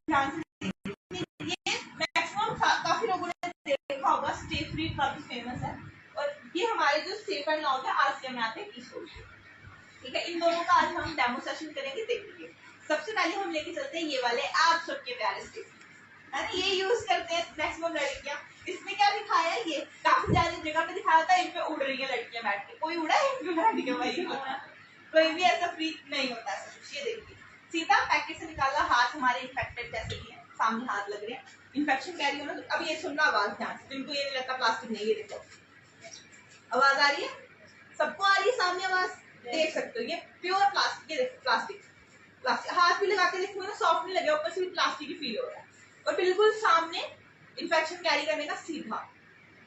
ध्यान से ये मैक्सिमम काफी लोगों ने देखा होगा, स्टे फ्री काफी फेमस है और ये हमारे जो स्टेप एंड लॉग है आसिया में आते हैं की सोच। ठीक है, इन दोनों का आज हम डेमो सेशन करेंगे, देखेंगे। सबसे पहले हम लेके चलते हैं ये वाले आप सबके प्यारे स्टिक है ना, ये यूज करते हैं मैक्सिमम लड़कियां। इसमें क्या दिखाया है, ये काफी ज्यादा जगह पे दिखाया था, इन पे उड़ रही है लड़कियां बैठ के। कोई उड़ा है इन पे बैठ के भाई? कोई भी ऐसा फ्री नहीं होता ऐसा कुछ। ये देखिए सीधा पैकेट से निकाला, हाथ हमारे इन्फेक्टेड जैसे ही है, सामने हाथ लग रहे हैं, इन्फेक्शन कैरी होना। तो अब ये सुनना आवाज ध्यान से, जिनको ये नहीं लगता प्लास्टिक नहीं, ये देखो आवाज आ रही है, सबको आ रही है सामने आवाज, देख सकते हो ये प्योर प्लास्टिक। ये देखो प्लास्टिक, प्लास्टिक हाथ भी लगा के देखो ना, सॉफ्ट नहीं लगे, ऊपर से भी प्लास्टिक ही फील हो रहा है और बिल्कुल सामने इन्फेक्शन कैरी करने का सीधा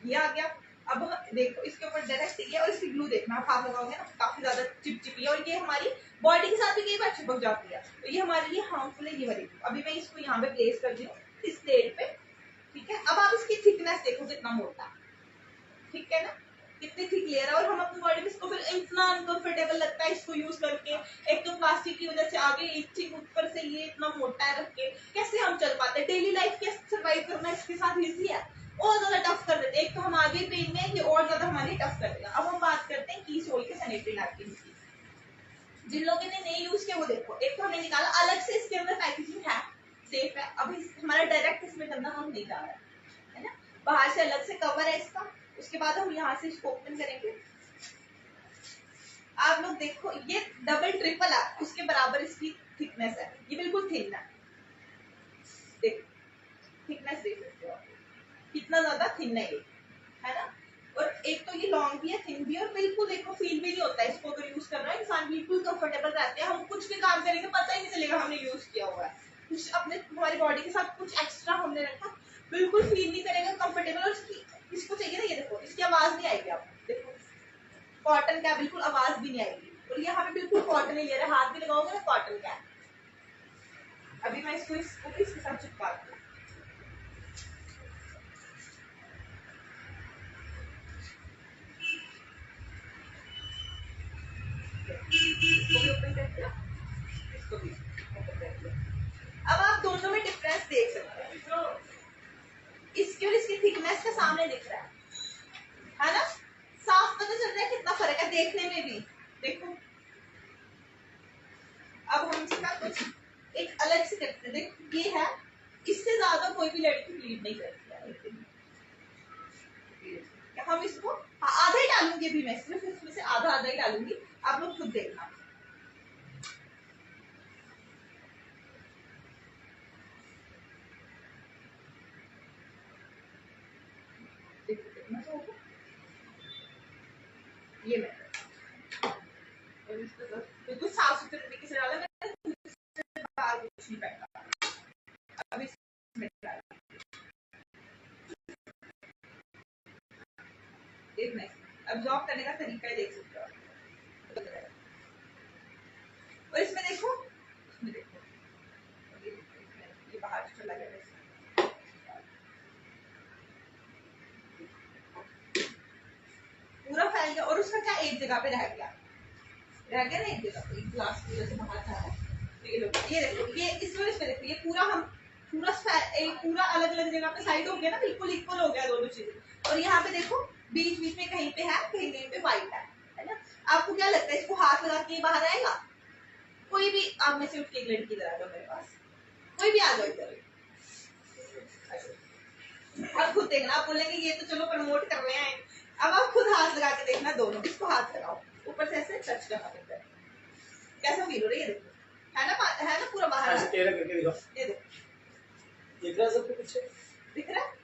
ये आ गया। अब देखो इसके ऊपर डायरेक्ट ये और इसकी ग्लू देखना, आप हाथ लगाओगे ना काफी ज्यादा चिपचिपी है और ये हमारी बॉडी के साथ भी कई बार चिपक जाती है, तो ये हमारे लिए हार्मफुल है ये वाली। अभी मैं इसको यहाँ पे प्लेस कर दी हूँ इस प्लेट पे। ठीक है, अब आप इसकी थिकनेस देखो कितना मोटा, ठीक है ना, कितनी थिक लेयर है और हम अपनी बॉडी में इसको फिर इतना अनकंफर्टेबल लगता है इसको यूज करके। एक तो प्लास्टिक की वजह से आगे इचिंग, ऊपर से ये इतना मोटा है रख के कैसे हम चल पाते हैं, डेली लाइफ कैसे सर्वाइव करना इसके साथ इजी है, और ज्यादा टफ कर देते हैं। एक तो हम आगे पेन में, ये और ज्यादा हमारे टफ कर देगा। अब हम बात करते हैं की सोल के सैनिटरी नैपकिन की। जिन लोगों ने नहीं यूज किया वो देखो, एक तो हमने निकाला अलग से, इसके अंदर पैकेजिंग है, सेफ है। अभी हमारा डायरेक्ट इसमें करना हम नहीं जा रहा है ना, बाहर से अलग से कवर है इसका। उसके बाद हम यहाँ से इसको ओपन करेंगे। आप लोग देखो ये डबल ट्रिपल है, उसके बराबर इसकी थिकनेस है, ये बिल्कुल थिन है। देखो थिकनेस देख सकते हो कितना ज्यादा थिन है ये, है ना। और एक तो ये लॉन्ग भी है, थिन भी है और बिल्कुल देखो फील भी नहीं होता है इसको अगर यूज कर रहा है इंसान, बिल्कुल कंफर्टेबल रहते हैं। हम कुछ भी काम करेंगे पता ही नहीं चलेगा हमने यूज किया हुआ है, कुछ अपने हमारी बॉडी के साथ कुछ एक्स्ट्रा हमने रखा, बिल्कुल फील नहीं करेगा कंफर्टेबल। और इसको चाहिए ना, ये देखो इसकी आवाज नहीं आएगी, आप देखो कॉटन का बिल्कुल आवाज भी नहीं आएगी और यहाँ पे बिल्कुल कॉटन ही ले रहा है, हाथ भी लगाओगे ना कॉटन का। अभी मैं इसको इसके साथ चिपका दूँ, इसको भी ओपन करते हो, इसको भी ओपन करते हो। अब आप दोनों में डिफरेंस देख सकते हैं, तो इसकी और इसकी थिकनेस का सामने दिख रहा है ना, साफ पता चल रहा है कितना फर्क है देखने में भी। देखो अब हम इसका कुछ एक अलग से करते हैं। देखो ये है, इससे ज्यादा कोई भी लड़की ब्लीड नहीं करती है। हम इसको आधा ही डालूंगी, अभी मैं सिर्फ इसमें से आधा आधा ही डालूंगी, आप लोग खुद देखना। ये मैं बिल्कुल साफ सुथरे तरीके से डाला, मैं बाहर कुछ नहीं बैठा। अब इसमें अब्सॉर्ब करने का तरीका ही देख सकते हो। और इसमें देखो, इसमें देखो ये बाहर चला गया, पूरा फैल गया और उसका क्या एक जगह पे रह गया ना एक जगह पे, ग्लास की वजह से बाहर जा रहा है। तो ये लोग ये देखो, ये इस वजह से देखो, ये पूरा हम पूरा अलग अलग जगह पे साइड हो गया ना, बिल्कुल इक्वल हो गया दोनों चीजें। और यहाँ पे देखो बीच बीच में कहीं पे है, कहीं पे व्हाइट है ना। आपको क्या लगता है इसको हाथ लगा के बाहर आएगा? कोई भी आप में से उठ के एक लड़की इधर आ जाओ मेरे पास, कोई भी आ जाओ इधर। अब खुद देखना, आप बोलेंगे ये तो चलो प्रमोट कर रहे हैं, अब आप खुद हाथ लगा के देखना, दोनों इसको हाथ लगाओ, ऊपर से ऐसे टच करना पड़ता है, कैसा फील हो रहा है ये देखो, है ना पूरा बाहर करके दिखाओ। ये देखो दिख रहा है सबको, पीछे दिख रहा है।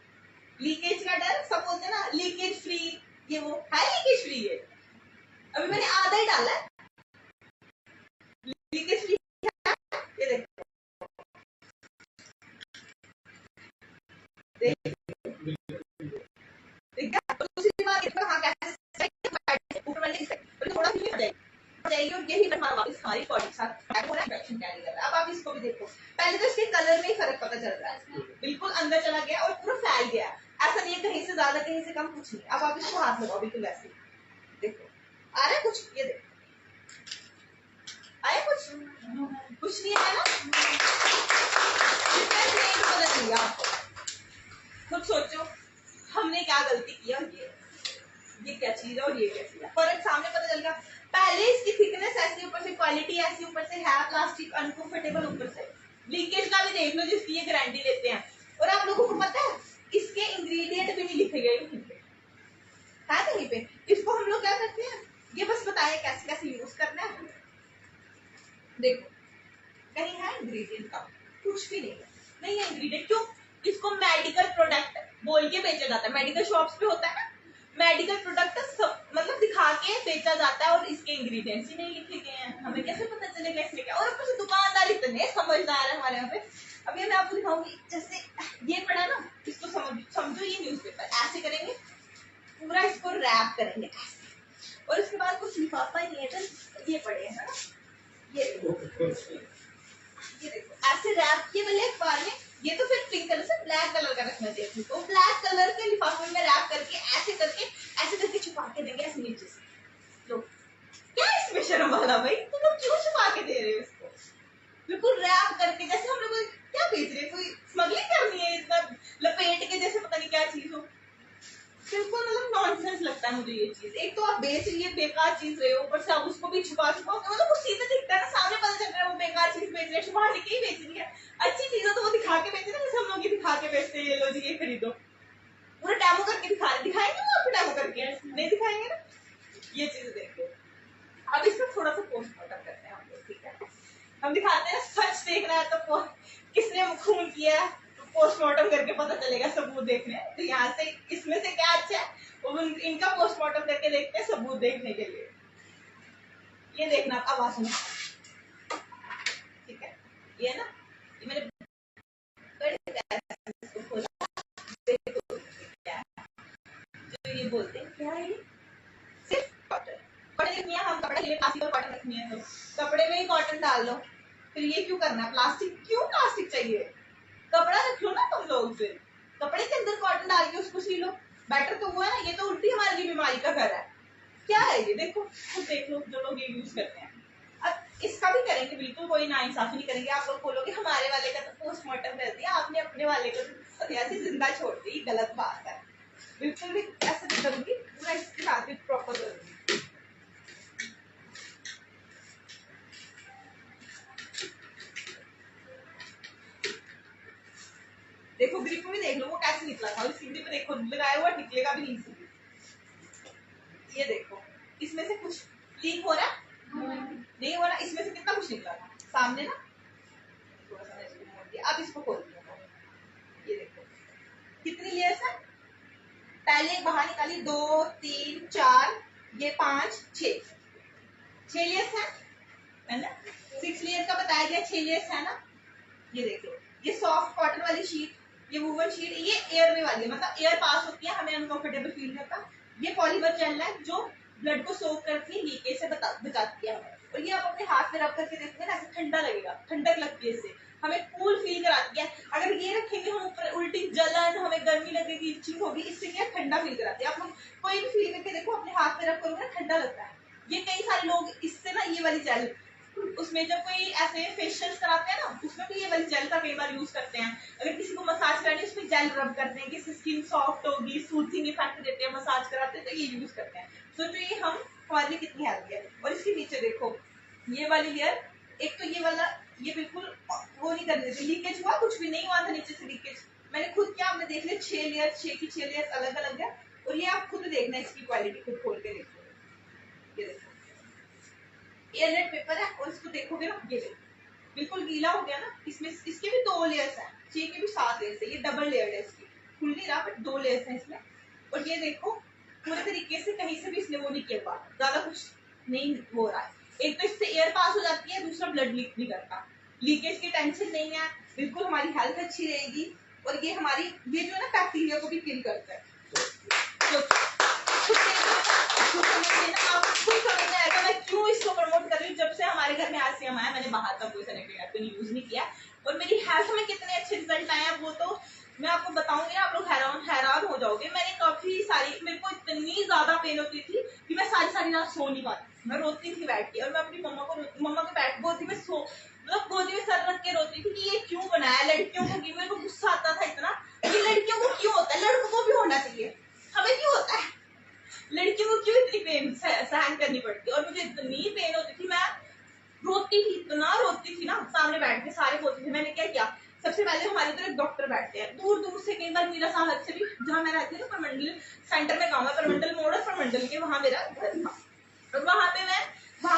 लीकेज का डर, सब बोलते हैं ना लीकेज फ्री, ये वो है लीकेज फ्री है। अभी मैंने आधा ही डाला है, लीकेज फ्री है। ये देखो दूसरी बात हाँ कैसे ऊपर वाले थोड़ा फील हो जाएगी और यही वापस हमारी बॉडी के साथ इन्फेक्शन कैरी कर रहा है। अब आप इसको भी देखो, पहले तो इसके कलर में ही फर्क पता चल रहा है, बिल्कुल अंदर चला गया और पूरा फैल गया, ऐसा नहीं है कहीं से ज्यादा कहीं से कम, कुछ नहीं। अब आप इसको हाथ लगाओ बिल्कुल वैसे, देखो आ रहा है कुछ, ये देखो आया कुछ नहीं है ना, खुद सोचो हमने क्या गलती किया, और ये क्या चीज है और ये क्या चीज है। फर्क सामने पता चल गया। पहले इसकी थिकनेस ऐसी, ऊपर से क्वालिटी ऐसी, ऊपर से है प्लास्टिक अनकंफर्टेबल, ऊपर से लीकेज का भी देख लो जिसकी ये गारंटी लेते हैं। और आप लोगों को पता है इसके इंग्रेडिएंट भी नहीं लिखे गए कहीं पे, है कहीं पे। इसको हम लोग क्या करते हैं, ये बस बताया कैसे कैसे यूज करना है। देखो कहीं है इंग्रेडिएंट का, कुछ भी नहीं है इंग्रेडिएंट। क्यों? इसको मेडिकल प्रोडक्ट बोल के बेचा जाता है, मेडिकल शॉप्स पे होता है ना, मेडिकल प्रोडक्ट सब मतलब दिखा के बेचा जाता है, और इसके इंग्रेडिएंट्स ही नहीं लिखे गए हैं। हमें कैसे पता चलेगा इसमें क्या? और ऊपर से दुकानदार इतने समझदार है हमारे यहाँ पे। अभी मैं आपको दिखाऊंगी, जैसे ये पड़ा ना, इसको समझो ये न्यूज़पेपर ऐसे करेंगे, पूरा इसको रैप करेंगे ऐसे, और इसके बाद कुछ लिफाफा ही नहीं है, तो ये पड़े है ना, ये देखो ऐसे रैप किए वाले अखबार में। ये तो फिर पिंक कलर से ब्लैक कलर का रखना चाहिए, तो ब्लैक कलर के लिफाफे में रैप करके ऐसे करके छुपा के देंगे ऐसे नीचे से। लो क्या इसमें शर्म वाला भाई, तुम लोग क्यों छुपा के दे रहे हो इसको? बिल्कुल रैप करके, जैसे हम लोग क्या बेच रहे हैं, कोई स्मगलिंग करनी है, इतना लपेट के जैसे पता नहीं क्या चीज हो। बिल्कुल मतलब नॉनसेंस लगता है मुझे ये चीज। एक तो आप बेच रही है बेकार चीज रहे हो, ऊपर से आप उसको भी छुपा मतलब कुछ चीजें दिखता है ना, सामने पता चल रहा है वो बेकार चीज बेच रही है, छुपा के ही बेच रही है। अच्छी चीजें तो वो दिखा के बेचते हैं, जैसे हम लोग ये दिखा के बेचते हैं, ये लो जी ये खरीदो, पूरा डेमो करके दिखाएंगे वो आपको, डेमो करके नहीं दिखाएंगे ना। ये चीज देखो। अब इसमें थोड़ा सा पोस्टमार्टम करते हैं हम लोग, ठीक है? हम दिखाते हैं सच देखना है तो किसने खून किया है, पोस्टमार्टम करके पता चलेगा, सबूत देखने। तो यहाँ से इसमें से क्या अच्छा है वो इनका पोस्टमार्टम करके देखते हैं सबूत देखने के लिए। ये देखना आवाज सुनो, ठीक है? ये ना, ये मैंने खोला, जो ये बोलते हैं क्या है, सिर्फ कॉटन। कॉटन रखनी है, हम कपड़े के लिए प्लास्टिक और कॉटन रखनी है, तो कपड़े में ही कॉटन डाल लो। फिर ये क्यों करना है, प्लास्टिक क्यों प्लास्टिक चाहिए? कपड़ा रख लो ना तुम लोग, फिर कपड़े के अंदर कॉटन डाल के उसको सी लो, बेटर तो हुआ ना। ये तो उल्टी हमारे लिए बीमारी का घर है। क्या है ये, देखो खुद देख लो जो लोग ये यूज करते हैं। अब इसका भी करेंगे, बिल्कुल कोई नाइंसाफी नहीं करेंगे। आप लोग बोलोगे हमारे वाले का तो पोस्टमार्टम कर दिया आपने, अपने वाले को तो ऐसे जिंदा छोड़ दी, गलत बात है। बिल्कुल भी ऐसा नहीं करूंगी, पूरा इसके साथ भी प्रॉपर करूंगी। देखो ग्रिप में देख लो वो कैसे निकला था, इस ग्रिप देखो लगाया हुआ निकलेगा भी नहीं। ये देखो इसमें से कुछ लीक हो रहा है, नहीं हो रहा। इसमें से कितना कुछ निकला था सामने ना, थोड़ा सा इसको मोड़ दिया। अब इसको खोल दिया, ये देखो कितनी लेयर्स है। पहले बाहर निकाली 2 3 4, ये 5 6 लेयर्स है ना। 6 लेयर का बताया गया, 6 लेयर्स है ना। ये देखो ये सॉफ्ट कॉटन वाली शीट, ये वूवन शीट, ये एयर में वाली है, मतलब एयर पास होती है, हमें अनकंफर्टेबल फील नहीं होता। ये पॉलीमर जेल है जो ब्लड को सोक करके लीकेज से बचाती है हमें। और ये आप अपने हाथ में रब करके देखोगे ना, ऐसे ठंडा लगेगा, ठंडक लगती है, इससे हमें कूल फील कराती है। अगर ये रखेंगे हम ऊपर, उल्टी जलन, हमें गर्मी लगेगी, इचिंग होगी, इससे क्या ठंडा फील कराती है। आप लोग कोई भी फील करके देखो, अपने हाथ में रब करोगे ना, ठंडा लगता है। ये कई सारे लोग इससे ना ये वाली जेल, उसमें जब कोई ऐसे फेशियल कराते हैं ना, उसमें भी ये वाली जेल का कई बार यूज करते हैं। अगर किसी को मसाज करानी है उसमें जेल रब करते हैं, किसी स्किन सॉफ्ट होगी, सूथिंग इफेक्ट देते हैं, मसाज कराते हैं, तो ये यूज करते हैं। सोचो ये हम हमारे लिए कितनी हेल्दी है। और इसके नीचे देखो ये वाली लेयर, एक तो ये वाला, ये बिल्कुल वो नहीं कर देती, लीकेज हुआ कुछ भी नहीं हुआ था नीचे से लीकेज। मैंने खुद क्या, आपने देख लिया 6 लेयर, 6 की 6 लेयर अलग अलग है। और ये आप खुद देखना, इसकी क्वालिटी खुद खोल के देखो। ये देखो एयरनेट पेपर है, और इसको देखोगे ना, ये देखो बिल्कुल गीला हो गया ना। इसमें इसके भी 2 लेयर्स हैं, 6 के भी 7 लेयर्स है। ये डबल लेयर्ड है, इसकी खुल नहीं रहा बट 2 लेयर्स हैं इसमें। और ये देखो पूरे तरीके से कहीं से भी इसने वो नहीं किया, बात ज्यादा कुछ नहीं हो रहा है। एक तो इससे एयर पास हो जाती है, दूसरा ब्लड लीक नहीं करता, लीकेज की टेंशन नहीं है, बिल्कुल हमारी हेल्थ अच्छी रहेगी। और ये हमारी ये जो है ना बैक्टीरिया को भी किल करता है। तो मैं क्यों इसको प्रमोट कर रही हूँ। जब से हमारे घर में आरसीएम आया, मैंने बाहर का कोई सैनिटरी नैपकिन यूज नहीं किया, और मेरी हेल्थ में कितने अच्छे रिजल्ट आए हैं वो तो मैं आपको बताऊंगी ना, आप लोग हैरान हो जाओगे। मैंने काफी सारी, मेरे को इतनी ज्यादा पेन होती थी कि मैं सारी रात सो नहीं पाती, मैं रोती थी बैठ के। और मैं अपनी मम्मा के बैठ गोदी में मतलब गोदी में सर रख के रोती थी कि ये क्यों बनाया लड़कियों को, मेरे को गुस्सा आता था इतना, ये लड़कियों को क्यों होता होते थे, मैंने क्या किया, सबसे पहले हमारे इधर डॉक्टर बैठते हैं दूर दूर से, कई बार मीरा साहब से भी, जहाँ मैं रहती हूँ ना परमंडल सेंटर में गाँव है, परमंडल मोड़ और परमंडल के वहाँ मेरा घर था, और वहाँ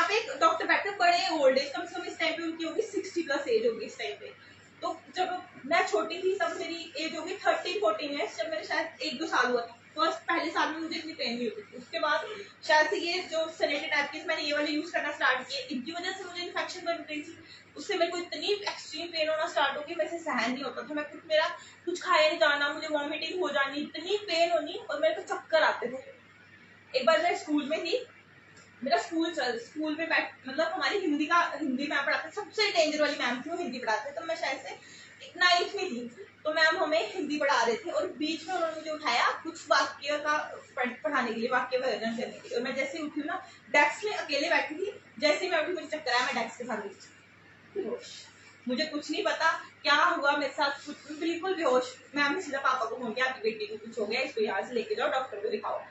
पे एक डॉक्टर बैठते, बड़े ओल्ड एज, कम से कम इस टाइम पे उनकी होगी 60+ एज होगी इस टाइम पे। तो जब मैं छोटी थी तब मेरी एज होगी 13-14 ईयर्स, जब मेरे शायद 1-2 साल हुआ था। फर्स्ट पहले साल में मुझे इतनी पेन नहीं होती थी, उसके बाद शायद से ये जो सैनिटरी नैपकिन मैंने ये वाले यूज करना स्टार्ट किए, इनकी वजह से मुझे इन्फेक्शन बन गई थी, उससे मेरे को इतनी एक्सट्रीम पेन होना स्टार्ट हो गई, वैसे सहन नहीं होता था, मैं मेरा कुछ खाया नहीं जाना, मुझे वॉमिटिंग हो जानी, इतनी पेन होनी, और मेरे को चक्कर आते थे। एक बार मैं स्कूल में थी, मेरा स्कूल में मतलब हमारी हिंदी मैम पढ़ाते, सबसे डेंजर वाली मैम थी, वो हिंदी पढ़ाते, तो मैं शायद से 9th में थी, तो मैम हमें हिंदी पढ़ा रहे थे, और बीच में उन्होंने मुझे उठाया कुछ वाक्य का पढ़ाने के लिए, वाक्य वर्णन करने के लिए, और मैं जैसे ही उठी ना, डेस्क में अकेले बैठी थी, जैसे ही मैं उठी मुझे चक्कर आया, मैं डेस्क के साथ बेहोश, मुझे कुछ नहीं पता क्या हुआ मेरे साथ, कुछ बिल्कुल बेहोश। मैम ने सीधा पापा को फोन किया, आपकी बेटी को कुछ हो गया, इसको यहाँ से लेके जाओ, डॉक्टर को दिखाओ।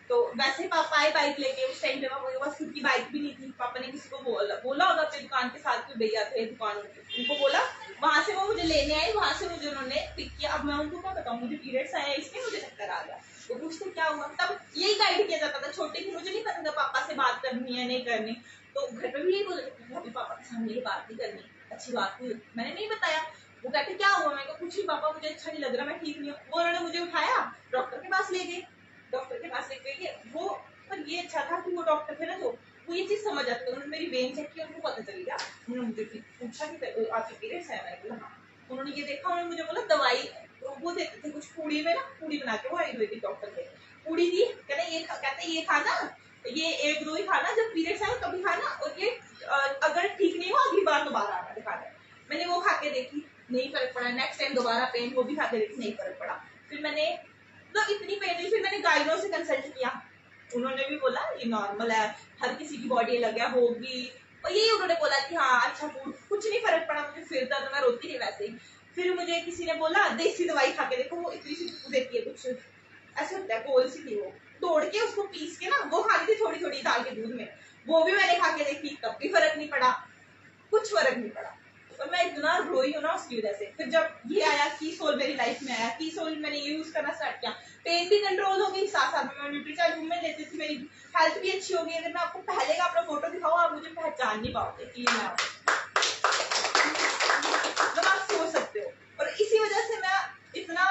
तो वैसे पापा आए बाइक लेके, उस टाइम पे पापा के पास खुद की बाइक भी नहीं थी, पापा ने किसी को बोला होगा, अपनी दुकान के साथ कोई भैया थे दुकान, उनको बोला, वहां से वो मुझे लेने आए, वहां से मुझे उन्होंने पिक किया। अब मैं उनको क्या बताऊं, मुझे पीरियड्स आया, इसलिए मुझे चक्कर आ गया, तो पूछते क्या हुआ, तब यही गाइड किया जाता था, छोटे थी, मुझे नहीं पता था पापा से बात करनी है नहीं करनी, तो घर पे भी यही बोला, अभी पापा के सामने ये बात नहीं करनी, अच्छी बात हुई, मैंने नहीं बताया। वो कहते क्या हुआ, मैं कुछ नहीं पापा, मुझे अच्छा नहीं लग रहा, मैं ठीक नहीं हूँ। वो उन्होंने मुझे उठाया, डॉक्टर के पास ले गए, डॉक्टर के पास लेके गए वो, पर ये अच्छा था कि वो डॉक्टर थे ना, जो वो ये चीज समझ आते, उन्होंने मेरी वेन चेक किया, उनको पता चल गया, उन्होंने मुझे पूछा कि आपके पीरियड्स है, मैं बोला हाँ, उन्होंने ये देखा, उन्होंने मुझे बोला दवाई वो देते थे कुछ पूड़ी में ना, पूड़ी बना के, वो आयुर्वेदिक डॉक्टर थे, पूड़ी दी, कहते ये खाना, ये 1-2 ही खाना, जब पीरियड्स आए कभी खाना, और ये अगर ठीक नहीं हुआ अगली बार दोबारा आना दिखाना। मैंने वो खा के देखी, नहीं फर्क पड़ा, नेक्स्ट टाइम दोबारा पेन, वो भी खा के देखी, नहीं फर्क पड़ा, फिर मैंने मतलब इतनी पेन हुई, फिर मैंने गाइनो से कंसल्ट किया, उन्होंने भी बोला ये नॉर्मल है, हर किसी की बॉडी अलग है, होगी, और यही उन्होंने बोला कि हाँ अच्छा फूड, कुछ नहीं फर्क पड़ा मुझे, फिर दर्द, मैं रोती थी वैसे ही। फिर मुझे किसी ने बोला देसी दवाई खा के देखो, वो इतनी सी देती है, कुछ ऐसे होता है, गोल सी थी, वो तोड़ के उसको पीस के ना वो खाती थी थोड़ी थोड़ी डाल के दूध में, वो भी मैंने खा के देखी, तब भी फर्क नहीं पड़ा, कुछ फर्क नहीं पड़ा, और मैं इतना रोई हूँ ना उसकी वजह से। फिर जब ये आया कीसोल मेरी लाइफ में आया, कीसोल मैंने ये यूज करना स्टार्ट किया, पेन भी कंट्रोल हो गई, साथ साथ में मैं न्यूट्रीचार्ज में लेती थी, मेरी हेल्थ भी अच्छी हो गई। अगर मैं आपको पहले का अपना फोटो दिखाऊँ, आप मुझे पहचान नहीं पाओगे कि मैं मतलब आप सोच सकते हो, और इसी वजह से मैं इतना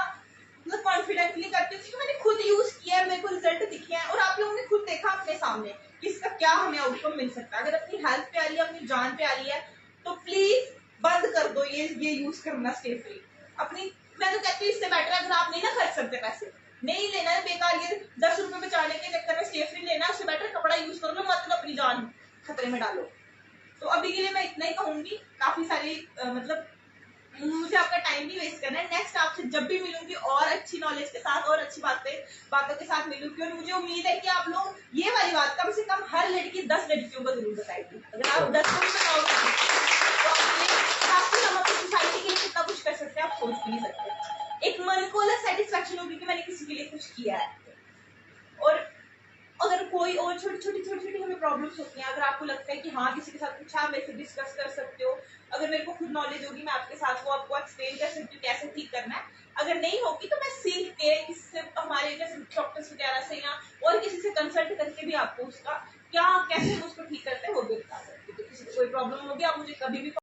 मतलब कॉन्फिडेंटली करती हूँ, मैंने खुद यूज किया है, मेरे को रिजल्ट दिखे हैं, और आप लोगों ने खुद देखा अपने सामने कि इसका क्या हमें आउटकम मिल सकता है। अगर अपनी हेल्थ पे आ रही है, अपनी जान पे आ रही है, तो प्लीज बंद कर दो ये यूज करना स्टे फ्री। अपनी मैं तो कहती हूँ इससे बेटर अगर आप नहीं ना खर्च सकते पैसे, नहीं लेना है बेकार, ये 10 रुपए बचाने के चक्कर में स्टे फ्री लेना, उससे बेटर कपड़ा यूज कर लो, मत अपनी जान खतरे में डालो। तो अभी के लिए मैं इतना ही कहूंगी, काफी सारी मतलब मुझे आपका टाइम भी वेस्ट करना है। नेक्स्ट आपसे जब भी मिलूंगी और अच्छी नॉलेज के साथ और अच्छी बातों के साथ मिलूंगी, और मुझे उम्मीद है कि आप लोग ये वाली बात कम से कम हर लड़की 10 लड़कियों को जरूर बताएगी। अगर आप 10 को भी बताओगे तो काफी हम अपनी सोसाइटी के लिए कितना कुछ कर सकते हैं, आप सोच भी नहीं सकते। एक मन को अलग सेटिस्फेक्शन होगी कि मैंने किसी के लिए कुछ किया है। और अगर कोई और छोटी हमें प्रॉब्लम्स होती हैं, अगर आपको लगता है कि हाँ किसी के साथ कुछ आप मेरे से डिस्कस कर सकते हो, अगर मेरे को खुद नॉलेज होगी मैं आपके साथ वो आपको एक्सप्लेन कर सकती हूँ कैसे ठीक करना है। अगर नहीं होगी तो मैं सीख के इससे हमारे जैसे डॉक्टर्स वगैरह से या और किसी से कंसल्ट करके भी आपको उसका क्या कैसे उसको ठीक करते हैं वो भी बता सकती हूँ। तो किसी को कोई प्रॉब्लम होगी आप मुझे कभी भी